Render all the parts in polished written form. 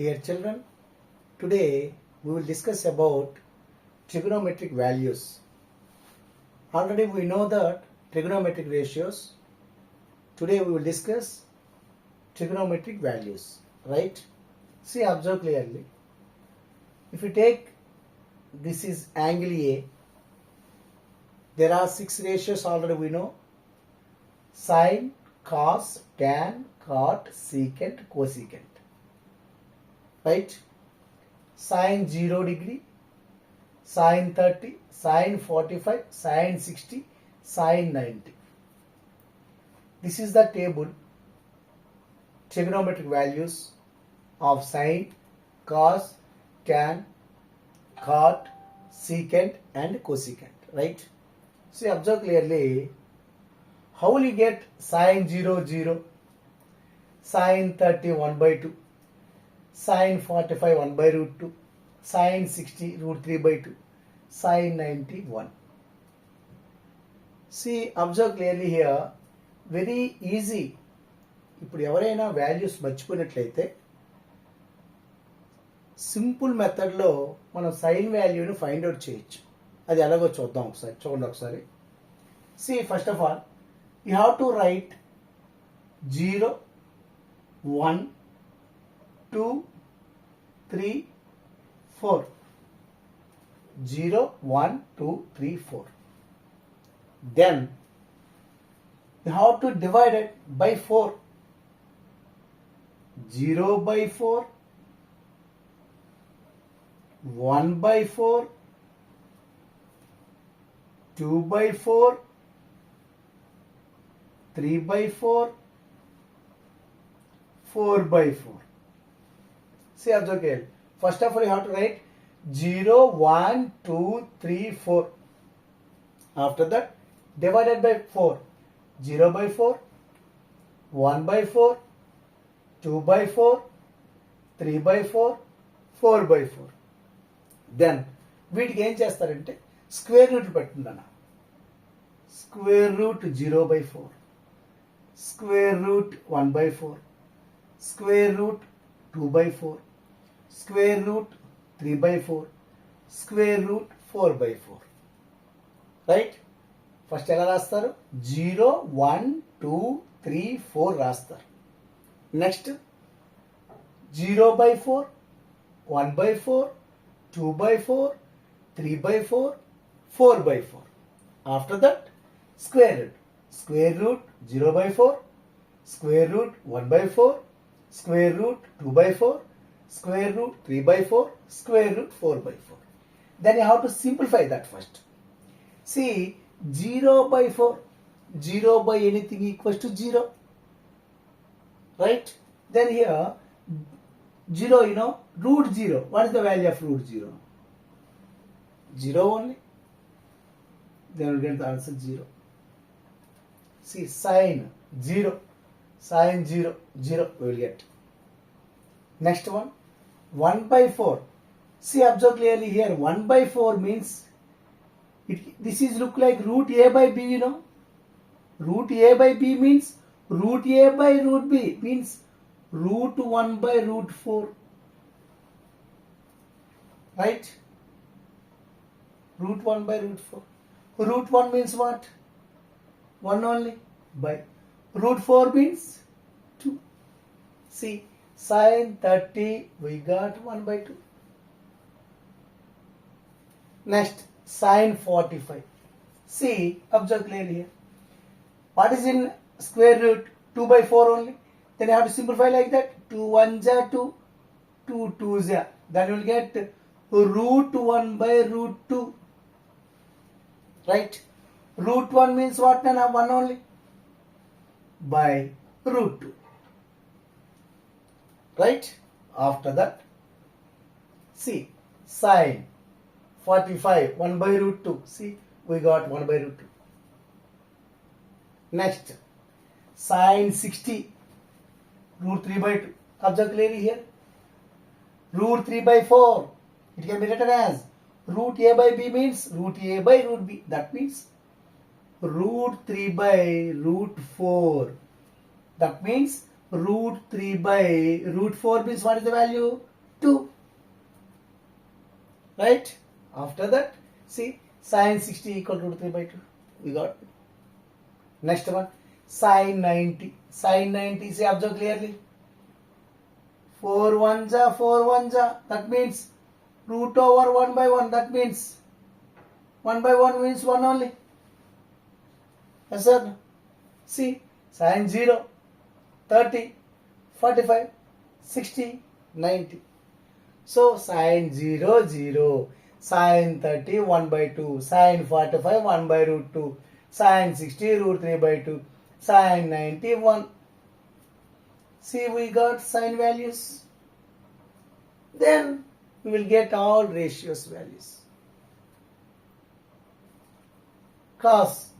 Dear children, today we will discuss about trigonometric values. Already we know that trigonometric ratios. Today we will discuss trigonometric values, right? See, observe clearly. If you take this is angle A, there are 6 ratios already we know: sine, cos, tan, cot, secant, cosecant. Right? Sine 0 degree, sine 30, sine 45, sine 60, sine 90. This is the table trigonometric values of sine, cos, tan, cot, secant and cosecant. Right? See, observe clearly. How will you get sine 0, 0, sine 30 1 by 2, sine 45 1 by root 2, sine 60 root 3 by 2, sine 90 1. See, observe clearly here. Very easy. ఇప్పుడు ఎవరైనా values మర్చిపోయినట్లయితే simple మెథడ్లో మనం sign వాల్యూని find out చేయొచ్చు. అది ఎలాగో చూద్దాం ఒకసారి. చూడండి ఒకసారి. See first of all you have to write 0, 1, 2, 3, 4. 0, 1, 2, 3, 4. Then you have to divide it by 4. 0 by 4, 1 by 4, 2 by 4, 3 by 4, 4 by 4. See, observe again. First of all, you have to write 0, 1, 2, 3, 4. After that, divided by 4. 0 by 4, 1 by 4, 2 by 4, 3 by 4, 4 by 4. Then, వీటికి ఏం చేస్తారంటే square root పెట్టిందన్న. Square root 0 by 4, square root 1 by 4, square root 2 by 4, square root 3 by 4, square root 4 by 4. Right? First ఎలా రాస్తారు? 0, 1, 2, 3, 4 రాస్తారు. Next 0 by 4, 1 by 4, 2 by 4, 3 by 4, 4 by 4. After that, square root. Square root 0 by 4, square root 1 by 4, square root 2 by 4, square root 3 by 4, square root 4 by 4. Then you have to simplify that first. See, 0 by 4, 0 by anything equals to 0. Right? Then here, 0, root 0. What is the value of root 0? 0 only. Then we'll get the answer 0. See, sine 0. Sine 0, 0 we will get. Next one, 1 by 4. See, observe clearly here. 1 by 4 means, this is look like root A by B, Root A by B means root A by root B means root 1 by root 4. Right? Root 1 by root 4. Root 1 means what? 1 only. By root 4 means 2. See, sine 30 we got 1 by 2. Next, sine 45. See, observe clearly here. What is in square root? 2 by 4 only. Then you have to simplify like that. 2 1s are 2, 2 2s are. Then you will get root 1 by root 2. Right? Root 1 means what? Now 1 only. By root 2. Right? After that, see, sine 45, 1 by root 2. See, we got 1 by root 2. Next, sine 60, root 3 by 2. Observe clearly here. Root 3 by 4. It can be written as root A by B means root A by root B. That means root 3 by root 4. That means root 3 by root 4 means what is the value? 2. Right? After that, see, sine 60 equal to root 3 by 2. We got. Next one, sine 90. Sine 90, see, observe clearly. 4 1s are 4 1s are. That means root over 1 by 1. That means 1 by 1 means 1 only. Yes, sir. See, sine 0, 30, 45, 60, 90. So, sine 0, 0. Sine 30, 1 by 2. Sine 45, 1 by root 2. Sine 60, root 3 by 2. Sine 90, 1. See, we got sine values. Then, we will get all ratios values. Cos,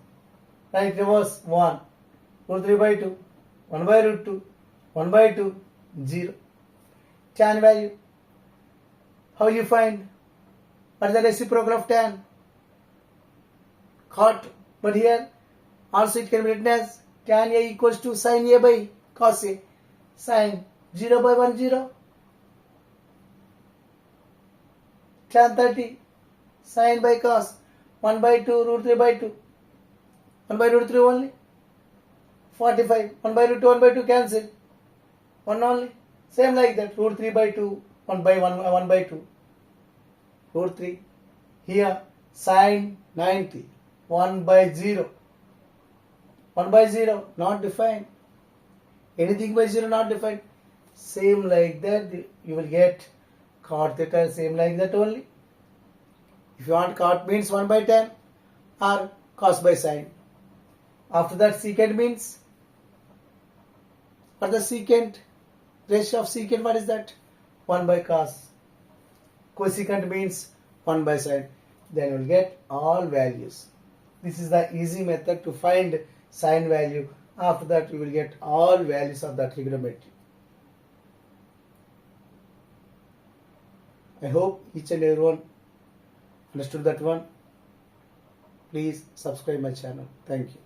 right, reverse, 1. Root 3 by 2. 1 by root 2. 1 by 2, 0. Tan value. How you find? What is the reciprocal of tan? Cot. But here, also it can be written as tan A equals to sin A by cos A. Sin 0 by 1, 0. Tan 30. Sin by cos. 1 by 2, root 3 by 2. 1 by root 3 only. 45. 1 by root 2, 1 by 2 cancel. 1 only. Same like that. Root 3 by 2. 1 by 1, 1 by 2. Root 3. Here, sin 90. 1 by 0. 1 by 0, not defined. Anything by 0 not defined. Same like that, you will get cot theta, same like that only. If you want cot means 1 by 10 or cos by sin. After that, secant means, what is the secant? Ratio of secant, what is that? 1 by cos. Cosecant means 1 by sin. Then you will get all values. This is the easy method to find sin value. After that, you will get all values of the trigonometry. I hope each and everyone understood that one. Please subscribe my channel. Thank you.